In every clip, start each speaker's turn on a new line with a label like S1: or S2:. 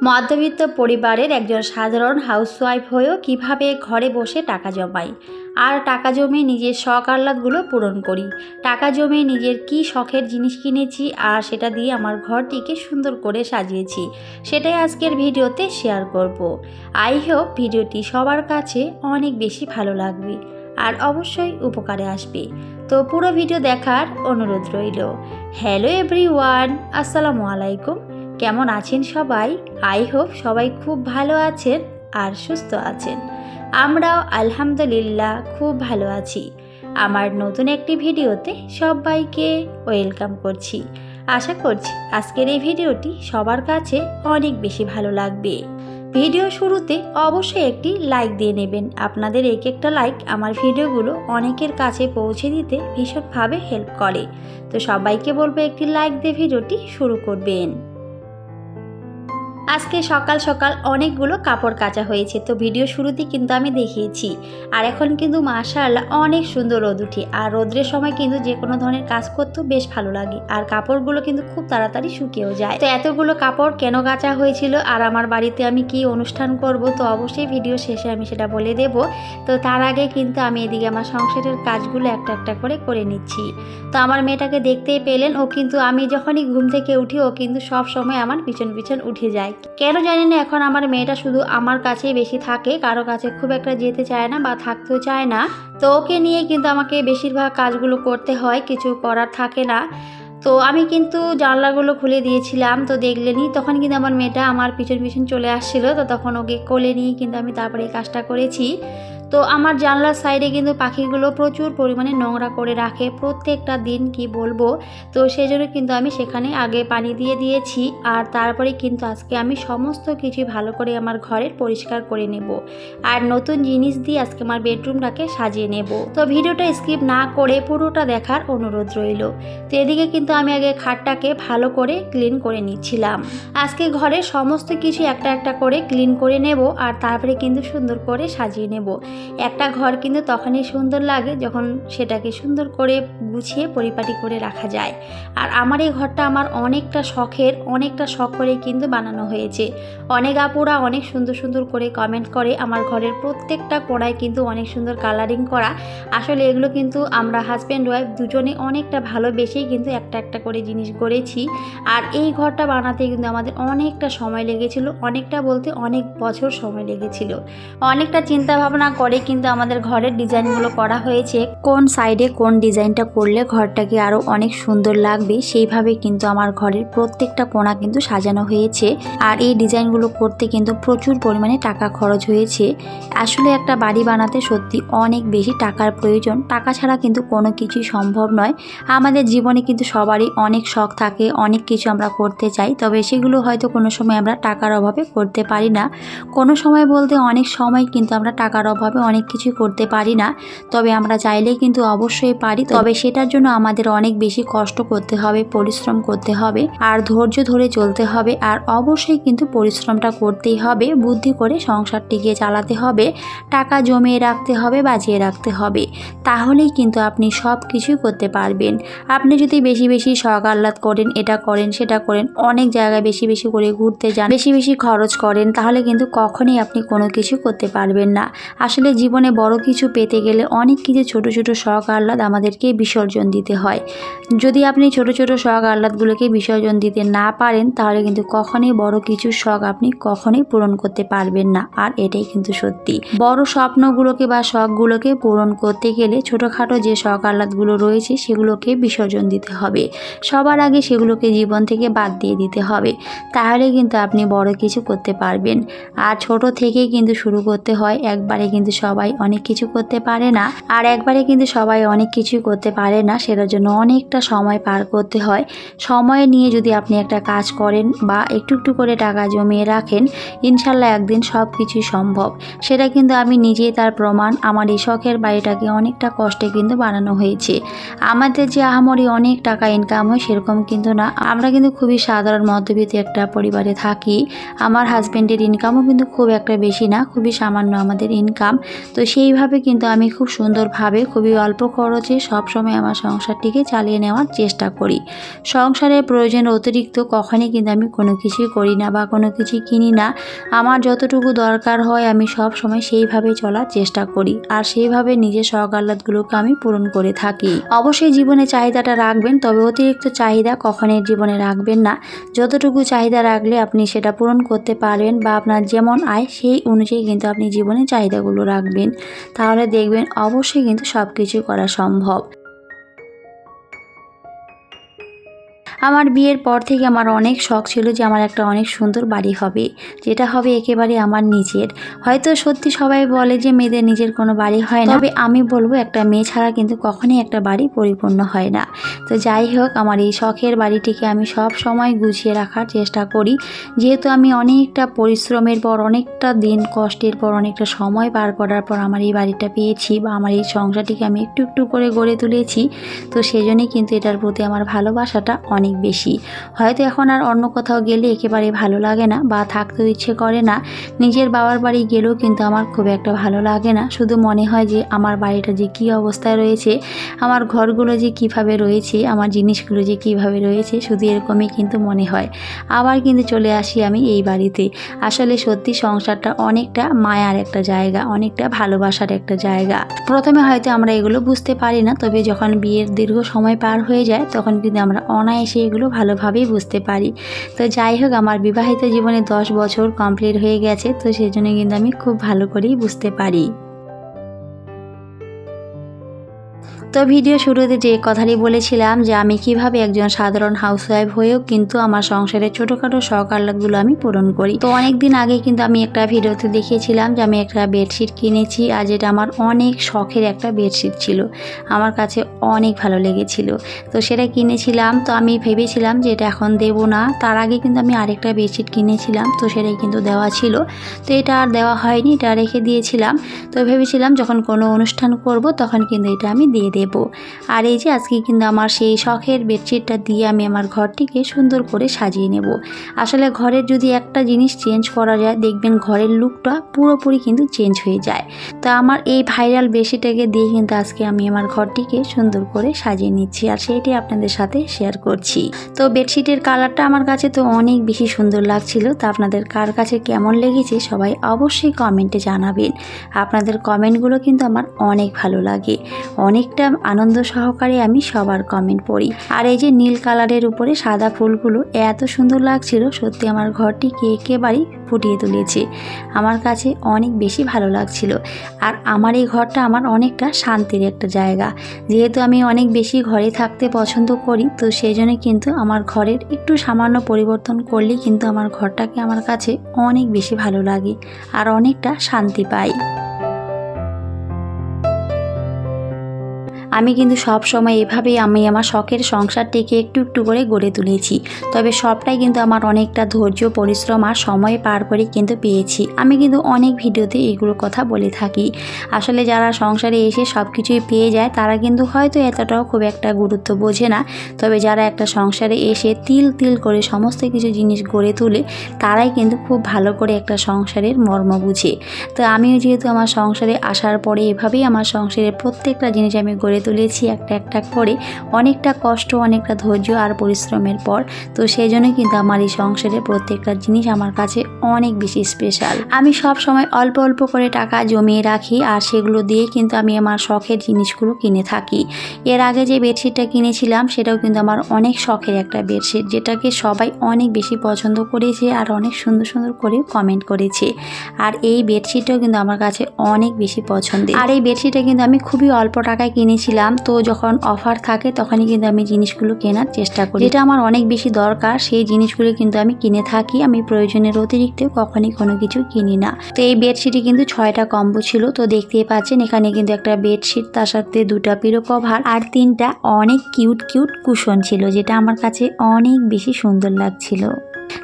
S1: মধ্যবিত্ত পরিবারের একজন সাধারণ হাউসওয়াইফ হয়েও কিভাবে ঘরে বসে টাকা জমাই আর টাকা জমিয়ে নিজের শখ আহ্লাদগুলো পূরণ করি। টাকা জমিয়ে নিজের কি শখের জিনিস কিনেছি আর সেটা দিয়ে আমার ঘরটিকে সুন্দর করে সাজিয়েছি, সেটাই আজকের ভিডিওতে শেয়ার করব। আই হোপ ভিডিওটি সবার কাছে অনেক বেশি ভালো লাগবে আর অবশ্যই উপকারে আসবে। তো পুরো ভিডিও দেখার অনুরোধ রইল। হ্যালো এভরিওয়ান, আসসালামু আলাইকুম। কেমন আছেন সবাই? আই হোপ সবাই খুব ভালো আছেন আর সুস্থ আছেন। আমরাও আলহামদুলিল্লাহ খুব ভালো আছি। আমার নতুন একটি ভিডিওতে সবাইকে ওয়েলকাম করছি। আশা করছি আজকের এই ভিডিওটি সবার কাছে অনেক বেশি ভালো লাগবে। ভিডিও শুরুতে অবশ্যই একটি লাইক দিয়ে নেবেন। আপনাদের এক একটা লাইক আমার ভিডিওগুলো অনেকের কাছে পৌঁছে দিতে ভীষণভাবে হেল্প করে। তো সবাইকে বলবো একটি লাইক দিয়ে ভিডিওটি শুরু করবেন। আজকে সকাল সকাল অনেকগুলো কাপড় কাচা হয়েছে, তো ভিডিও শুরুতেই কিন্তু আমি দেখিয়েছি। আর এখন কিন্তু মাশাআল্লাহ অনেক সুন্দর রোদ উঠে, আর রোদ্রের সময় কিন্তু যে কোনো ধরনের কাজ করতেও বেশ ভালো লাগে, আর কাপড়গুলো কিন্তু খুব তাড়াতাড়ি শুকিয়েও যায়। তো এতগুলো কাপড় কেন কাচা হয়েছিল আর আমার বাড়িতে আমি কি অনুষ্ঠান করব, তো অবশ্যই ভিডিও শেষে আমি সেটা বলে দেব। তো তার আগে কিন্তু আমি এদিকে আমার সংসারের কাজগুলো একটা একটা করে নিচ্ছি। তো আমার মেয়েটাকে দেখতেই পেলেন, ও কিন্তু আমি যখনই ঘুম থেকে উঠি ও কিন্তু সব সময় আমার পিছন পিছন উঠে যায়। কেন জানি না, এখন আমার মেয়েটা শুধু আমার কাছেই বেশি থাকে, কারো কাছে খুব একটা যেতে চায় না বা থাকতেও চায় না। তো ওকে নিয়ে কিন্তু আমাকে বেশিরভাগ কাজগুলো করতে হয়, কিছু করার থাকে না। তো আমি কিন্তু জানলাগুলো খুলে দিয়েছিলাম, তো দেখলেনি, তখন কিন্তু আমার মেয়েটা আমার পিছন পিছন চলে আসছিল। তো তখন ওকে কোলে নিয়ে কিন্তু আমি তারপরে এই কাজটা করেছি। তো আমার জানলার সাইডে কিন্তু পাখিগুলো প্রচুর পরিমাণে নোংরা করে রাখে প্রত্যেকটা দিন, কি বলবো। তো সেই জন্য কিন্তু আমি সেখানে আগে পানি দিয়ে দিয়েছি, আর তারপরে কিন্তু আজকে আমি সমস্ত কিছু ভালো করে আমার ঘরের পরিষ্কার করে নেব, আর নতুন জিনিস দিয়ে আজকে আমার বেডরুমটাকে সাজিয়ে নেব। তো ভিডিওটা স্কিপ না করে পুরোটা দেখার অনুরোধ রইল। তো এদিকে কিন্তু আমি আগে খাটটাকে ভালো করে ক্লিন করে নিচ্ছিলাম। আজকে ঘরের সমস্ত কিছু একটা একটা করে ক্লিন করে নেব, আর তারপরে কিন্তু সুন্দর করে সাজিয়ে নেব। একটা ঘর কিন্তু তখনই সুন্দর লাগে যখন সেটাকে সুন্দর করে গুছিয়ে পরিপাটি করে রাখা যায়। আর আমার এই ঘরটা আমার অনেকটা শখের, অনেকটা শখ করে কিন্তু বানানো হয়েছে। অনেক আপুরা অনেক সুন্দর সুন্দর করে কমেন্ট করে আমার ঘরের প্রত্যেকটা কোণায় কিন্তু অনেক সুন্দর কালারিং করা। আসলে এগুলো কিন্তু আমরা হাজব্যান্ড ওয়াইফ দুজনে অনেকটা ভালোবেসেই কিন্তু একটা একটা করে জিনিস গড়েছি। আর এই ঘরটা বানাতে কিন্তু আমাদের অনেকটা সময় লেগেছিল, অনেকটা বলতে অনেক বছর সময় লেগেছিল। অনেকটা চিন্তা ভাবনা করে কিন্তু আমাদের ঘরের ডিজাইনগুলো করা হয়েছে, কোন সাইডে কোন ডিজাইনটা করলে ঘরটাকে আরো অনেক সুন্দর লাগবে সেইভাবে কিন্তু আমার ঘরের প্রত্যেকটা কোণা কিন্তু সাজানো হয়েছে। আর এই ডিজাইনগুলো করতে কিন্তু প্রচুর পরিমাণে টাকা খরচ হয়েছে। আসলে একটা বাড়ি বানাতে সত্যি অনেক বেশি টাকার প্রয়োজন, টাকা ছাড়া কিন্তু কোনো কিছুই সম্ভব নয়। আমাদের জীবনে কিন্তু সবারই অনেক শখ থাকে, অনেক কিছু আমরা করতে চাই, তবে সেগুলো হয়তো কোনো সময় আমরা টাকার অভাবে করতে পারি না। কোনো সময় বলতে অনেক সময় কিন্তু আমরা টাকার অভাবে অনেক কিছু করতে পারি না, তবে আমরা চাইলেই কিন্তু অবশ্যই পারি। তবে সেটার জন্য আমাদের অনেক বেশি কষ্ট করতে হবে, পরিশ্রম করতে হবে, আর ধৈর্য ধরে চলতে হবে। আর অবশ্যই কিন্তু পরিশ্রমটা করতেই হবে, বুদ্ধি করে সংসারটিকে চালাতে হবে, টাকা জমিয়ে রাখতে হবে, বাঁচিয়ে রাখতে হবে, তাহলেই কিন্তু আপনি সব কিছুই করতে পারবেন। আপনি যদি বেশি বেশি শখ আহ্লাদ করেন, এটা করেন সেটা করেন, অনেক জায়গায় বেশি বেশি করে ঘুরতে যান, বেশি বেশি খরচ করেন, তাহলে কিন্তু কখনোই আপনি কোনো কিছু করতে পারবেন না। আসলে জীবনে বড় কিছু পেতে গেলে অনেক কিছু ছোট ছোট শখ আহ্লাদ আমাদেরকে বিসর্জন দিতে হয়। যদি আপনি ছোট ছোট শখ আহ্লাদগুলোকে বিসর্জন দিতে না পারেন, তাহলে কিন্তু কখনোই বড় কিছু শখ আপনি কখনোই পূরণ করতে পারবেন না। আর এটাই কিন্তু সত্যি, বড় স্বপ্নগুলোকে বা শখগুলোকে পূরণ করতে গেলে ছোটোখাটো যে শখ আহ্লাদগুলো রয়েছে সেগুলোকে বিসর্জন দিতে হবে। সবার আগে সেগুলোকে জীবন থেকে বাদ দিয়ে দিতে হবে, তাহলে কিন্তু আপনি বড় কিছু করতে পারবেন। আর ছোট থেকেই কিন্তু শুরু করতে হয়, একবারে কিন্তু সবাই অনেক কিছু করতে পারে না, আর একবারে কিন্তু সবাই অনেক কিছুই করতে পারে না, সেটার জন্য অনেকটা সময় পার করতে হয়। সময় নিয়ে যদি আপনি একটা কাজ করেন বা একটু একটু করে টাকা জমিয়ে রাখেন, ইনশাল্লাহ একদিন সব কিছুই সম্ভব। সেটা কিন্তু আমি নিজেই তার প্রমাণ। আমার এই শখের বাড়িটাকে অনেকটা কষ্টে কিন্তু বানানো হয়েছে। আমাদের যে আহামরি অনেক টাকা ইনকাম হয় সেরকম কিন্তু না, আমরা কিন্তু খুবই সাধারণ মধ্যবিত্ত একটা পরিবারে থাকি। আমার হাজব্যান্ডের ইনকামও কিন্তু খুব একটা বেশি না, খুবই সামান্য আমাদের ইনকাম। তো সেইভাবে কিন্তু আমি খুব সুন্দরভাবে খুবই অল্প খরচে সবসময় আমার সংসারটিকে চালিয়ে নেওয়ার চেষ্টা করি। সংসারের প্রয়োজনের অতিরিক্ত কখনই কিন্তু আমি কোনো কিছুই করি না বা কোনো কিছুই কিনি না। আমার যতটুকু দরকার হয় আমি সব সময় সেইভাবে চলার চেষ্টা করি, আর সেইভাবে নিজের শখ আহ্লাদগুলোকে আমি পূরণ করে থাকি। অবশ্যই জীবনে চাহিদাটা রাখবেন, তবে অতিরিক্ত চাহিদা কখনোই জীবনে রাখবেন না। যতটুকু চাহিদা রাখলে আপনি সেটা পূরণ করতে পারবেন, বা আপনার যেমন আয় সেই অনুযায়ী কিন্তু আপনি জীবনে চাহিদাগুলো রাখবেন, তাহলে দেখবেন অবশ্যই কিন্তু সব কিছু করা সম্ভব। আমার বিয়ের পর থেকে আমার অনেক শখ ছিল যে আমার একটা অনেক সুন্দর বাড়ি হবে, যেটা হবে একেবারে আমার নিজের। হয়তো সত্যি সবাই বলে যে মেয়েদের নিজের কোনো বাড়ি হয় না, তবে আমি বলবো একটা মেয়ে ছাড়া কিন্তু কখনোই একটা বাড়ি পরিপূর্ণ হয় না। তো যাই হোক, আমার এই শখের বাড়িটিকে আমি সব সময় গুছিয়ে রাখার চেষ্টা করি, যেহেতু আমি অনেকটা পরিশ্রমের পর, অনেকটা দিন কষ্টের পর, অনেকটা সময় পার করার পর আমার এই বাড়িটা পেয়েছি, বা আমার এই সংসারটিকে আমি একটু একটু করে গড়ে তুলেছি। তো সেজন্যই কিন্তু এটার প্রতি আমার ভালোবাসাটা অনেক বেশি। হয়তো এখন আর অন্য কোথাও গেলে একেবারে ভালো লাগে না বা থাকতেও ইচ্ছে করে না। নিজের বাবার বাড়ি গেলেও কিন্তু আমার খুব একটা ভালো লাগে না, শুধু মনে হয় যে আমার বাড়িটা যে কী অবস্থায় রয়েছে, আমার ঘরগুলো যে কিভাবে রয়েছে, আমার জিনিসগুলো যে কিভাবে রয়েছে, শুধু এরকমই কিন্তু মনে হয়। আবার কিন্তু চলে আসি আমি এই বাড়িতে। আসলে সত্যি সংসারটা অনেকটা মায়ার একটা জায়গা, অনেকটা ভালোবাসার একটা জায়গা। প্রথমে হয়তো আমরা এগুলো বুঝতে পারি না, তবে যখন বিয়ের দীর্ঘ সময় পার হয়ে যায় তখন কিন্তু আমরা অনায়াসে এগুলো ভালোভাবেই বুঝতে পারি। তো যাই হোক, আমার বিবাহিত জীবনে 10 বছর কমপ্লিট হয়ে গেছে, তো সেই জন্য কিন্তু আমি খুব ভালো করেই বুঝতে পারি। তো ভিডিও শুরুতে যে কথাটি বলেছিলাম যে আমি কিভাবে একজন সাধারণ হাউসওয়াইফ হয়েও কিন্তু আমার সংসারের ছোটোখাটো শখ আহ্লাদগুলো আমি পূরণ করি। তো অনেক দিন আগে কিন্তু আমি একটা ভিডিওতে দেখিয়েছিলাম যে আমি একটা বেডশিট কিনেছি, আর যেটা আমার অনেক শখের একটা বেডশিট ছিল, আমার কাছে অনেক ভালো লেগেছিল। তো সেটা কিনেছিলাম, তো আমি ভেবেছিলাম যে এটা এখন দেবো না। তার আগে কিন্তু আমি আরেকটা বেডশিট কিনেছিলাম, তো সেটাই কিন্তু দেওয়া ছিল। তো এটা আর দেওয়া হয়নি, এটা রেখে দিয়েছিলাম। তো ভেবেছিলাম যখন কোনো অনুষ্ঠান করব তখন কিন্তু এটা আমি দিয়ে দেব। আর এই যে আজকে কিন্তু আমার সেই শখের বেডশিটটা দিয়ে আমি আমার ঘরটিকে সুন্দর করে সাজিয়ে নেব। আসলে ঘরের যদি একটা জিনিস চেঞ্জ করা যায়, দেখবেন ঘরের লুকটা পুরোপুরি কিন্তু চেঞ্জ হয়ে যায়। তো আমার এই ভাইরাল বেডশিটটাকে দিয়ে কিন্তু আজকে আমি আমার ঘরটিকে সুন্দর করে সাজিয়ে নিচ্ছি, আর সেইটি আপনাদের সাথে শেয়ার করছি। তো বেডশিটের কালারটা আমার কাছে তো অনেক বেশি সুন্দর লাগছিল। তো আপনাদের কার কাছে কেমন লেগেছে সবাই অবশ্যই কমেন্টে জানাবেন। আপনাদের কমেন্টগুলো কিন্তু আমার অনেক ভালো লাগে, অনেকটা আনন্দ সহকারে আমি সবার কমেন্ট পড়ি। আর এই যে নীল কালারের উপরে সাদা ফুলগুলো এত সুন্দর লাগছিল, সত্যি আমার ঘরটিকে একেবারেই ফুটিয়ে তুলেছে। আমার কাছে অনেক বেশি ভালো লাগছিল। আর আমার এই ঘরটা আমার অনেকটা শান্তির একটা জায়গা, যেহেতু আমি অনেক বেশি ঘরে থাকতে পছন্দ করি, তো সেই জন্য কিন্তু আমার ঘরের একটু সামান্য পরিবর্তন করলেই কিন্তু আমার ঘরটাকে আমার কাছে অনেক বেশি ভালো লাগে আর অনেকটা শান্তি পাই। আমি কিন্তু সব সময় এভাবেই আমি আমার শখের সংসারটিকে একটু একটু করে গড়ে তুলেছি। তবে সবটাই কিন্তু আমার অনেকটা ধৈর্য, পরিশ্রম আর সময় পার করে কিন্তু পেয়েছি। আমি কিন্তু অনেক ভিডিওতে এগুলোর কথা বলে থাকি। আসলে যারা সংসারে এসে সব কিছুই পেয়ে যায় তারা কিন্তু হয়তো এতটাও খুব একটা গুরুত্ব বোঝে না। তবে যারা একটা সংসারে এসে তিল তিল করে সমস্ত কিছু জিনিস গড়ে তোলে, তারাই কিন্তু খুব ভালো করে একটা সংসারের মর্ম বুঝে। তো আমিও যেহেতু আমার সংসারে আসার পরে এভাবেই আমার সংসারের প্রত্যেকটা জিনিস আমি গড়ে তুলেছি একটা একটা করে, অনেকটা কষ্ট, অনেকটা ধৈর্য আর পরিশ্রমের পর। তো সেই জন্য কিন্তু আমার এই সংসারের প্রত্যেকটা জিনিস আমার কাছে অনেক বেশি স্পেশাল। আমি সব সময় অল্প অল্প করে টাকা জমিয়ে রাখি, আর সেগুলো দিয়ে কিন্তু আমি আমার শখের জিনিসগুলো কিনে থাকি। এর আগে যে বেডশিটটা কিনেছিলাম সেটাও কিন্তু আমার অনেক শখের একটা বেডশিট, যেটাকে সবাই অনেক বেশি পছন্দ করেছে আর অনেক সুন্দর সুন্দর করে কমেন্ট করেছে। আর এই বেডশিটটাও কিন্তু আমার কাছে অনেক বেশি পছন্দের। আর এই বেডশিটটা কিন্তু আমি খুবই অল্প টাকায় কিনেছিলাম। তো যখন অফার থাকে তখনই কিন্তু আমি জিনিসগুলো কেনার চেষ্টা করি, যেটা আমার অনেক বেশি দরকার সেই জিনিসগুলো কিন্তু আমি কিনে থাকি। আমি প্রয়োজনের অতিরিক্ত কখনই কোনো কিছু কিনি না। তো এই বেডশিটে কিন্তু 6টা কম্বো ছিল। তো দেখতেই পাচ্ছেন এখানে কিন্তু একটা বেডশিট, তার সাথে 2টা পিলো কভার আর 3টা অনেক কিউট কিউট কুশন ছিল, যেটা আমার কাছে অনেক বেশি সুন্দর লাগছিল।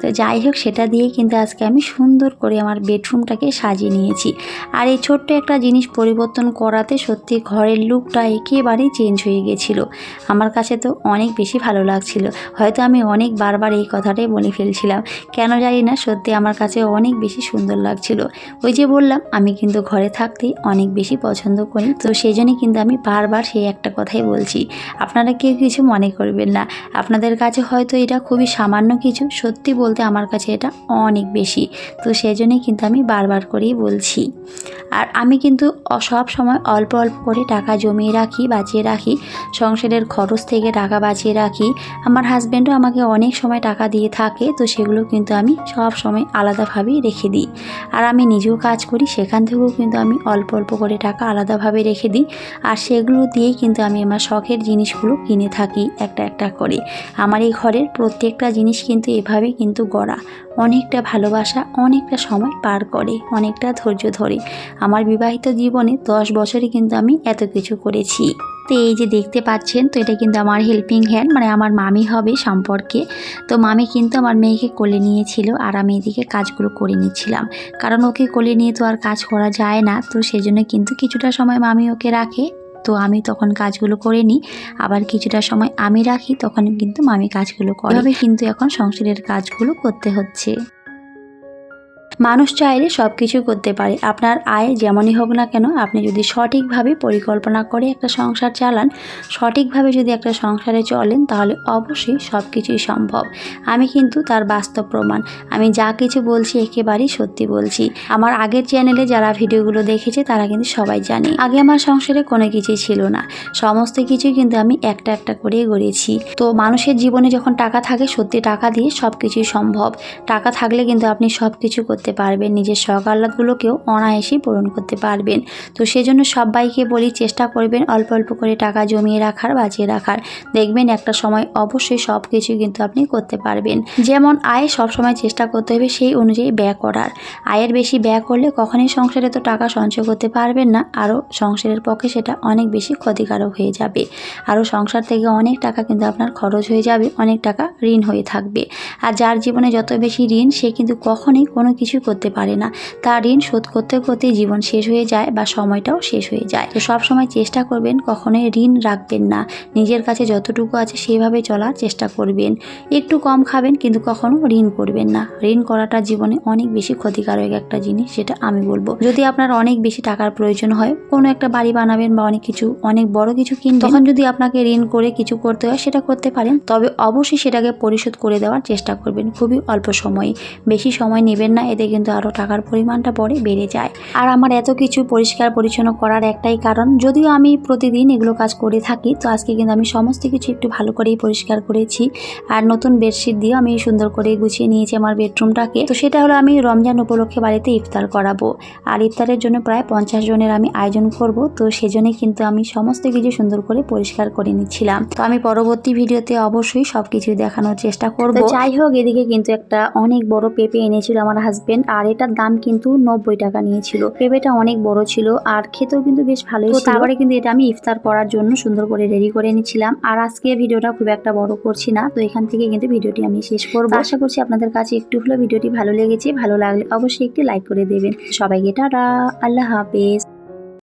S1: তো যাই হোক, সেটা দিয়ে কিন্তু আজকে আমি সুন্দর করে আমার বেডরুমটাকে সাজিয়ে নিয়েছি। আর এই ছোট্ট একটা জিনিস পরিবর্তন করাতে সত্যি ঘরের লুকটা একেবারেই চেঞ্জ হয়ে গেছিলো। আমার কাছে তো অনেক বেশি ভালো লাগছিল। হয়তো আমি অনেক বারবার এই কথাটাই বলে ফেলছিলাম, কেন জানি না, সত্যি আমার কাছে অনেক বেশি সুন্দর লাগছিল। ওই যে বললাম, আমি কিন্তু ঘরে থাকতেই অনেক বেশি পছন্দ করি, তো সেই জন্যই কিন্তু আমি বারবার সেই একটা কথাই বলছি। আপনারা কেউ কিছু মনে করবেন না, আপনাদের কাছে হয়তো এটা খুবই সামান্য কিছু, সত্যি বলতে আমার কাছে এটা অনেক বেশি। তো সেই জন্যই কিন্তু আমি বারবার করেই বলছি। আর আমি কিন্তু সব সময় অল্প অল্প করে টাকা জমিয়ে রাখি, বাঁচিয়ে রাখি, সংসারের খরচ থেকে টাকা বাঁচিয়ে রাখি। আমার হাজব্যান্ডও আমাকে অনেক সময় টাকা দিয়ে থাকে, তো সেগুলো কিন্তু আমি সব সময় আলাদাভাবেই রেখে দিই। আর আমি নিজেও কাজ করি, সেখান থেকেও কিন্তু আমি অল্প অল্প করে টাকা আলাদাভাবে রেখে দিই। আর সেগুলো দিয়েই কিন্তু আমি আমার শখের জিনিসগুলো কিনে থাকি একটা একটা করে। আমার এই ঘরের প্রত্যেকটা জিনিস কিন্তু এভাবেই কিন্তু গড়া, অনেকটা ভালোবাসা, অনেকটা সময় পার করে, অনেকটা ধৈর্য ধরে। আমার বিবাহিত জীবনে 10 বছরে কিন্তু আমি এত কিছু করেছি। তো এই যে দেখতে পাচ্ছেন, তো এটা কিন্তু আমার হেল্পিং হ্যান্ড, মানে আমার মামি হবে সম্পর্কে। তো মামি কিন্তু আমার মেয়েকে কোলে নিয়েছিল, আর আমি এদিকে কাজগুলো করে নিচ্ছিলাম, কারণ ওকে কোলে নিয়ে তো আর কাজ করা যায় না। তো সেই জন্য কিন্তু কিছুটা সময় মামি ওকে রাখে, তো আমি তখন কাজগুলো করে নিই। আবার কিছুটা সময় আমি রাখি, তখন কিন্তু মামি কাজগুলো করে। এভাবে কিন্তু এখন সংসারের কাজগুলো করতে হচ্ছে। মানুষ চাইলে সব কিছু করতে পারে, আপনার আয় যেমনই হোক না কেন, আপনি যদি সঠিকভাবে পরিকল্পনা করে একটা সংসার চালান, সঠিকভাবে যদি একটা সংসারে চলেন, তাহলে অবশ্যই সব কিছুই সম্ভব। আমি কিন্তু তার বাস্তব প্রমাণ। আমি যা কিছু বলছি একেবারেই সত্যি বলছি। আমার আগের চ্যানেলে যারা ভিডিওগুলো দেখেছে তারা কিন্তু সবাই জানে, আগে আমার সংসারে কোনো কিছুই ছিল না, সমস্ত কিছুই কিন্তু আমি একটা একটা করে গড়েছি। তো মানুষের জীবনে যখন টাকা থাকে, সত্যি টাকা দিয়ে সব কিছুই সম্ভব। টাকা থাকলে কিন্তু আপনি সব কিছু করতে পারবেন, নিজের শখ আহ্লাদগুলোকেও অনায়াসেই পূরণ করতে পারবেন। তো সেজন্য সবাইকে বলি, চেষ্টা করবেন অল্প অল্প করে টাকা জমিয়ে রাখার, বাঁচিয়ে রাখার। দেখবেন একটা সময় অবশ্যই সব কিছু কিন্তু আপনি করতে পারবেন। যেমন আয়, সব সময় চেষ্টা করতে হবে সেই অনুযায়ী ব্যয় করার। আয়ের বেশি ব্যয় করলে কখনোই সংসারে তো টাকা সঞ্চয় করতে পারবেন না, আরও সংসারের পক্ষে সেটা অনেক বেশি ক্ষতিকারক হয়ে যাবে। আরও সংসার থেকে অনেক টাকা কিন্তু আপনার খরচ হয়ে যাবে, অনেক টাকা ঋণ হয়ে থাকবে। আর যার জীবনে যত বেশি ঋণ, সে কিন্তু কখনোই কোনো কিছু করতে পারে না, তার ঋণ শোধ করতে করতেই জীবন শেষ হয়ে যায় বা সময়টাও শেষ হয়ে যায়। তো সব সময় চেষ্টা করবেন কখনোই ঋণ রাখবেন না, নিজের কাছে যতটুকু আছে সেভাবে চলার চেষ্টা করবেন। একটু কম খাবেন, কিন্তু কখনো ঋণ করবেন না। ঋণ করাটা জীবনে অনেক বেশি ক্ষতিকারক একটা জিনিস, সেটা আমি বলবো। যদি আপনার অনেক বেশি টাকার প্রয়োজন হয়, কোনো একটা বাড়ি বানাবেন বা অনেক বড় কিছু কিনবেন, তখন যদি আপনাকে ঋণ করে কিছু করতে হয়, সেটা করতে পারেন, তবে অবশ্যই সেটাকে পরিশোধ করে দেওয়ার চেষ্টা করবেন খুবই অল্প সময়ে। বেশি সময় নেবেন না, এতে কিন্তু আরও টাকার পরিমাণটা পরে বেড়ে যায়। আর আমার এত কিছু পরিষ্কার পরিচ্ছন্ন করার একটাই কারণ, যদিও আমি প্রতিদিন এগুলো কাজ করে থাকি, তো আজকে কিন্তু আমি সমস্ত কিছু একটু ভালো করেই পরিষ্কার করেছি। আর নতুন বেডশিট দিয়ে আমি সুন্দর করে গুছিয়ে নিয়েছি আমার বেডরুমটাকে। তো সেটা হলো, আমি রমজান উপলক্ষে বাড়িতে ইফতার করাবো, আর ইফতারের জন্য প্রায় 50 জনের আমি আয়োজন করব। তো সেজন্যই কিন্তু আমি সমস্ত কিছু সুন্দর করে পরিষ্কার করে নিচ্ছিলাম। তো আমি পরবর্তী ভিডিওতে অবশ্যই সবকিছু দেখানোর চেষ্টা করব। যাই হোক, এদিকে কিন্তু একটা অনেক বড় পেঁপে এনেছিল আমার হাজবেন্ড, আর এটার দাম কিন্তু 90 টাকা নিয়েছিল। পেঁপেটা অনেক বড় ছিল আর খেতেও কিন্তু বেশ ভালোই ছিল। তারপরে কিন্তু এটা আমি ইফতার করার জন্য সুন্দর করে রেডি করে নিচ্ছিলাম। আর আজকে ভিডিওটা খুব একটা বড় করছি না, তো এখান থেকে কিন্তু ভিডিওটি আমি শেষ করব। আশা করছি আপনাদের কাছে একটু হলেও ভিডিওটি ভালো লেগেছে। ভালো লাগলে অবশ্যই একটি লাইক করে দেবেন। সবাইকে টাটা, আল্লাহ হাফেজ।